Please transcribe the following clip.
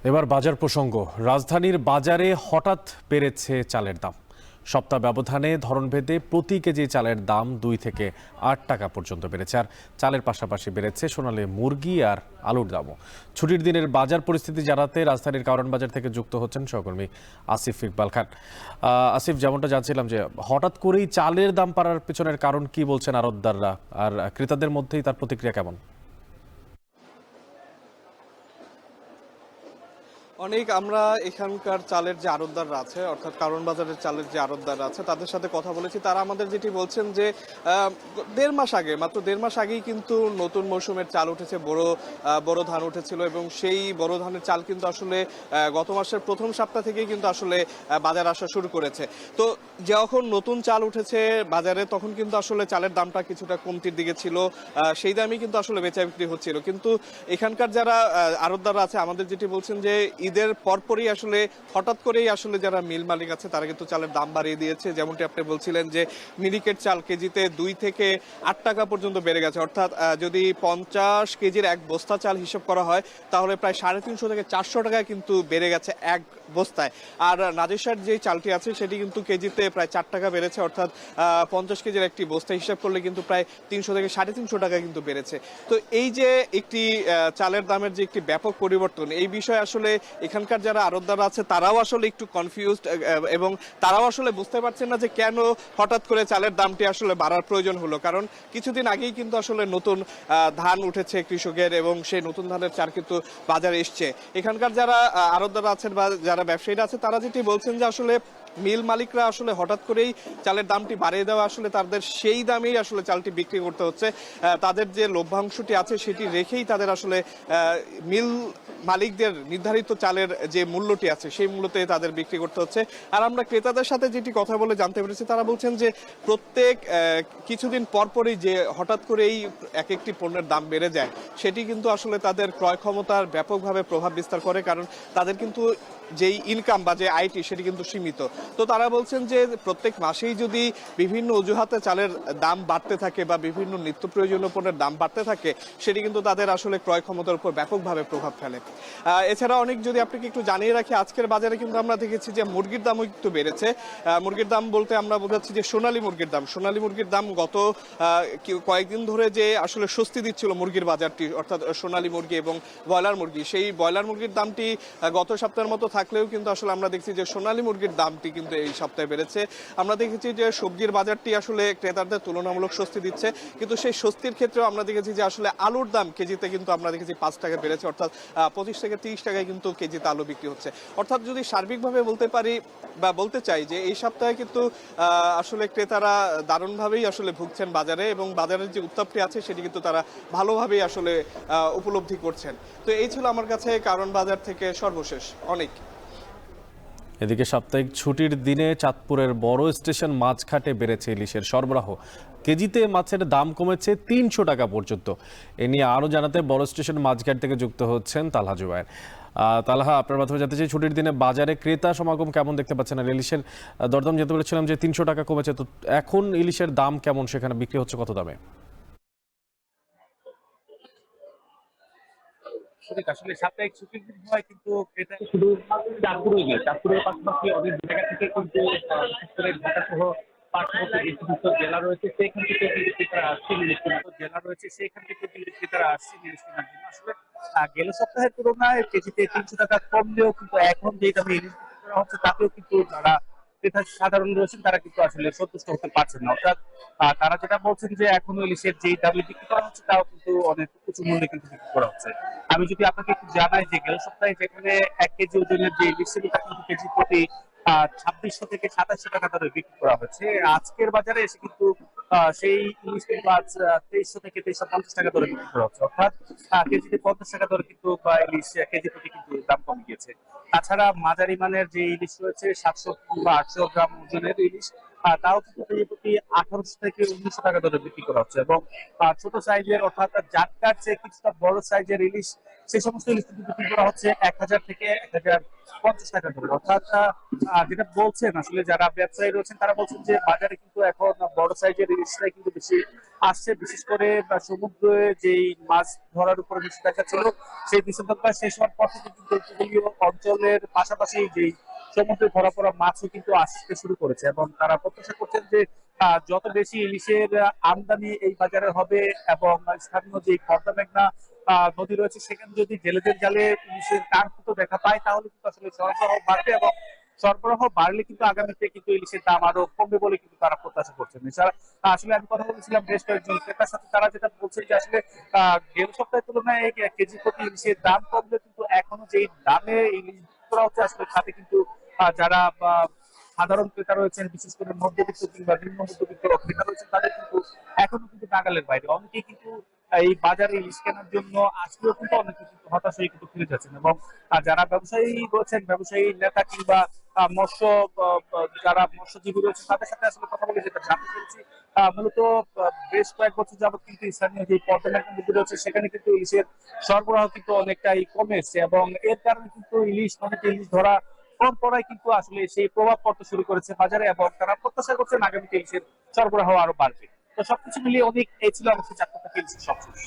এবার বাজার প্রসঙ্গ। রাজধানীর বাজারে হঠাৎ বেড়েছে চালের দাম। সপ্তাহ ব্যবধানে ধরনভেদে প্রতি কেজি চালের দাম 2 থেকে 8 টাকা পর্যন্ত বেড়েছে। আর চালের পাশাপাশি বেড়েছে সোনালী মুরগি আর আলুর দামও। ছুটির দিনের বাজার পরিস্থিতি জানাতে রাজধানীর কারওয়ান বাজার থেকে যুক্ত হচ্ছেন সহকর্মী আসিফ ইকবাল খান। আসিফ, যেমনটা জানছিলাম যে হঠাৎ করেই চালের দাম বাড়ার পেছনের কারণ কি বলছেন আড়তদাররা, আর ক্রেতাদের মধ্যেই তার প্রতিক্রিয়া কেমন? অনেক আমরা এখানকার চালের যে আড়তদাররা আছে, অর্থাৎ কারওয়ান বাজারের চালের যে আড়তদাররা আছে তাদের সাথে কথা বলেছি। তারা আমাদের যেটি বলছেন যে মাত্র দেড় মাস আগেই কিন্তু নতুন মৌসুমের চাল উঠেছে, বড় ধান উঠেছিল এবং সেই বড় ধানের চাল কিন্তু আসলে গত মাসের প্রথম সপ্তাহ থেকেই কিন্তু আসলে বাজার আসা শুরু করেছে। তো যখন নতুন চাল উঠেছে বাজারে তখন কিন্তু আসলে চালের দামটা কিছুটা কমতির দিকে ছিল, সেই দামই কিন্তু আসলে বেচা বিক্রি হচ্ছিল। কিন্তু এখানকার যারা আড়তদাররা আছে আমাদের যেটি বলছেন যে ঈদের পরপরই আসলে হঠাৎ করেই আসলে যারা মিল মালিক আছে তারা কিন্তু চালের দাম বাড়িয়ে দিয়েছে। যেমনটি আপনি বলছিলেন যে মিনিকেট চাল কেজিতে 2 থেকে 8 টাকা পর্যন্ত বেড়ে গেছে। অর্থাৎ যদি 50 কেজির এক বস্তা চাল হিসাব করা হয় তাহলে প্রায় 350 থেকে 400 টাকা কিন্তু বেড়ে গেছে এক বস্তায়। আর নাজিরশাহীর যে চালটি আছে সেটি কিন্তু কেজিতে প্রায় 4 টাকা বেড়েছে। অর্থাৎ 50 কেজির একটি বস্তা হিসাব করলে কিন্তু প্রায় 300 থেকে 350 টাকা কিন্তু বেড়েছে। তো এই যে একটি চালের দামের যে একটি ব্যাপক পরিবর্তন, এই বিষয়ে আসলে এখানকার যারা আড়তদার আছে তারাও আসলে একটু কনফিউজড এবং তারাও আসলে বুঝতে পারছেন না যে কেন হঠাৎ করে চালের দামটি আসলে বাড়ার প্রয়োজন হলো। কারণ কিছুদিন আগেই কিন্তু আসলে নতুন ধান উঠেছে কৃষকের এবং সেই নতুন ধানের চাল কিন্তু বাজারে এসছে। এখানকার যারা আড়তদার আছেন বা যারা ব্যবসায়ীরা আছে তারা যেটি বলছেন যে আসলে মিল মালিকরা আসলে হঠাৎ করেই চালের দামটি বাড়িয়ে দেওয়া, আসলে তাদের সেই দামেই আসলে চালটি বিক্রি করতে হচ্ছে। তাদের যে লভ্যাংশটি আছে সেটি রেখেই তাদের আসলে মিল মালিকদের নির্ধারিত চালের যে মূল্যটি আছে সেই মূল্যতে তাদের বিক্রি করতে হচ্ছে। আর আমরা ক্রেতাদের সাথে যেটি কথা বলে জানতে পেরেছি তারা বলছেন যে প্রত্যেক কিছুদিন পরপরই যে হঠাৎ করেই এক একটি পণ্যের দাম বেড়ে যায় সেটি কিন্তু আসলে তাদের ক্রয় ক্ষমতার ব্যাপকভাবে প্রভাব বিস্তার করে। কারণ তাদের কিন্তু যেই ইনকাম বা যে আয়টি সেটি কিন্তু সীমিত। তো তারা বলছেন যে প্রত্যেক মাসেই যদি বিভিন্ন অজুহাতে চালের দাম বাড়তে থাকে বা বিভিন্ন নিত্য প্রয়োজনীয় পণ্যের দাম বাড়তে থাকে সেটি কিন্তু তাদের আসলে ক্রয় ক্ষমতার উপর ব্যাপকভাবে প্রভাব ফেলে। এছাড়া অনেক যদি আপনাকে একটু জানিয়ে রাখি, আজকের বাজারে কিন্তু আমরা দেখেছি যে মুরগির দামও একটু বেড়েছে। মুরগির দাম বলতে আমরা বোঝাচ্ছি যে সোনালী মুরগির দাম গত কয়েকদিন ধরে যে আসলে স্বস্তি দিচ্ছিল মুরগির বাজারটি, অর্থাৎ সোনালী মুরগি এবং ব্রয়লার মুরগি, সেই ব্রয়লার মুরগির দামটি গত সপ্তাহের মতো থাকলেও কিন্তু আসলে আমরা দেখছি যে সোনালী মুরগির দামটি কিন্তু এই সপ্তাহে বেড়েছে। আমরা দেখেছি যে সবজির বাজারটি আসলে ক্রেতাদের তুলনামূলক স্বস্তি দিচ্ছে, কিন্তু সেই স্বস্তির ক্ষেত্রেও আমরা দেখেছি যে আসলে আলুর দাম কেজিতে কিন্তু আমরা দেখেছি 5 টাকা বেড়েছে। অর্থাৎ 25 থেকে 30 টাকায় কিন্তু কেজিতে আলু বিক্রি হচ্ছে। অর্থাৎ যদি সার্বিকভাবে বলতে পারি বা বলতে চাই যে এই সপ্তাহে কিন্তু আসলে ক্রেতারা দারুণভাবেই আসলে ভুগছেন বাজারে, এবং বাজারের যে উত্তাপটি আছে সেটি কিন্তু তারা ভালোভাবেই আসলে উপলব্ধি করছেন। তো এই ছিল আমার কাছে কারওয়ান বাজার থেকে সর্বশেষ। অনেক এদিকে সাপ্তাহিক ছুটির দিনে চাঁদপুরের বড় স্টেশন মাছঘাটে বেড়েছে ইলিশের সরবরাহ। কেজিতে মাছের দাম কমেছে 300 টাকা পর্যন্ত। এ নিয়ে আরও জানাতে বড় স্টেশন মাছঘাট থেকে যুক্ত হচ্ছেন তালহা জুবায়ের। তালহা, আপনার মাধ্যমে জানতে চাই ছুটির দিনে বাজারে ক্রেতা সমাগম কেমন দেখতে পাচ্ছেন? আর ইলিশের দরদাম যেতে বলেছিলাম যে 300 টাকা কমেছে, তো এখন ইলিশের দাম কেমন, সেখানে বিক্রি হচ্ছে কত দামে? আসলে সাপ্তাহিক ছুটির দিন হয় কিন্তু ক্রেতা শুধু চাঁদপুরে গিয়ে চাঁদপুরের পাশাপাশি অনেক জায়গা থেকে কিন্তু বিশেষ করে ঢাকা সহ পার্শ্ববর্তী যে সমস্ত জেলা রয়েছে সেখান থেকে কিন্তু ক্রেতারা আসছে ইলিশ কেনার জেলা রয়েছে সেখান থেকে কিন্তু ক্রেতারা আসছে ইলিশ কেনার জন্য। আসলে গেল সপ্তাহের তুলনায় কেজিতে 300 টাকা কমলেও কিন্তু এখন যে দামে ইলিশ বিক্রি করা হচ্ছে তাতেও কিন্তু যারা ক্রেতা সাধারণ রয়েছেন তারা কিন্তু আসলে সন্তুষ্ট হতে পারছেন না। অর্থাৎ তারা যেটা বলছেন যে এখনো ইলিশের যেই দামে বিক্রি করা হচ্ছে তাও কিন্তু অনেক উঁচু মূল্যে কিন্তু বিক্রি করা হচ্ছে। আমি যদি আপনাকে একটু জানাই যে গেল সপ্তাহে যেখানে 1 কেজি ওজনের যে ইলিশ ছিল তা কিন্তু কেজি প্রতি 2600 থেকে 2700 টাকা দরে বিক্রি করা হচ্ছে। আজকের বাজারে এসে কিন্তু সেই ইলিশ কিন্তু আজ 2300 থেকে 2350 টাকা দরে বিক্রি করা হচ্ছে। অর্থাৎ কেজিতে 50 টাকা দরে কিন্তু ইলিশ কেজি প্রতি কিন্তু দাম কমে গিয়েছে। তাছাড়া মাঝারি মানের যে ইলিশ রয়েছে 700 কিংবা 800 গ্রাম ওজনের ইলিশ তাও কিন্তু কেজি প্রতি 1800 থেকে 1900 টাকা দরে বিক্রি করা হচ্ছে। এবং ছোট সাইজের অর্থাৎ জাটকার চেয়ে কিছুটা বড় সাইজের ইলিশ, সেই সমস্ত ইলিশ কিন্তু বিক্রি করা হচ্ছে 1000 থেকে 50 টাকা করে। অর্থাৎ যেটা বলছেন আসলে যারা ব্যবসায়ী রয়েছেন তারা বলছেন যে বাজারে কিন্তু এখন বড় সাইজের ইলিশটাই কিন্তু বেশি আসছে, বিশেষ করে সমুদ্রে যেই মাছ ধরার উপরে নিষেধাজ্ঞা ছিল সেই নিষেধাজ্ঞা শেষ হওয়ার পর থেকে কিন্তু উপকূলীয় অঞ্চলের পাশাপাশি যেই সমুদ্রে ধরা পড়া মাছও কিন্তু আসতে শুরু করেছে এবং তারা প্রত্যাশা করছেন যে যত বেশি ইলিশের আমদানি এই বাজারে হবে এবং স্থানীয় যে পদ্মা মেঘনা নদী রয়েছে সেখানে যদি জেলেদের জালে ইলিশের কাঙ্ক্ষিত দেখা পায় তাহলে কিন্তু আসলে সরবরাহ বাড়বে এবং সরবরাহ বাড়লে কিন্তু আগামীতে কিন্তু ইলিশের দাম আরো কমবে বলে কিন্তু তারা প্রত্যাশা করছেন। এছাড়া আসলে আমি কথা বলেছিলাম বেশ কয়েকজন ক্রেতার সাথে, তারা যেটা বলছে যে আসলে গেল সপ্তাহের তুলনায় কেজি প্রতি ইলিশের দাম কমলে কিন্তু এখনো যেই দামে ইলিশ করা হচ্ছে আসলে তাতে কিন্তু যারা সাধারণ ক্রেতা রয়েছেন, বিশেষ করে মধ্যবিত্ত কিংবা নিম্ন মধ্যবিত্ত ক্রেতা রয়েছেন তাদের কিন্তু এখনো কিন্তু নাগালের বাইরে। অনেকেই কিন্তু এই বাজারে ইলিশ কেনার জন্য আসলেও কিন্তু অনেকে কিন্তু হতাশ হয়ে কিন্তু ফিরে যাচ্ছেন এবং যারা ব্যবসায়ী রয়েছেন, ব্যবসায়ী নেতা কিংবা মৎস্য যারা মৎস্যজীবী রয়েছে তাদের সাথে আসলে কথা বলে যেটা জানতে পেরেছি, মূলত বেশ কয়েক বছর যাবত কিন্তু স্থানীয় যে পর্যটন নদী রয়েছে সেখানে কিন্তু ইলিশের সরবরাহ কিন্তু অনেকটাই কমে এসছে এবং এর কারণে কিন্তু ইলিশ নদীতে ইলিশ ধরা কম পড়ায় কিন্তু আসলে সেই প্রভাব পড়তে শুরু করেছে বাজারে এবং তারা প্রত্যাশা করছেন আগামীতে ইলিশের সরবরাহ আরো বাড়বে। তো সবকিছু মিলিয়ে অনেক এই ছিল অবশ্যই 4 ইলিশের সবকিছু।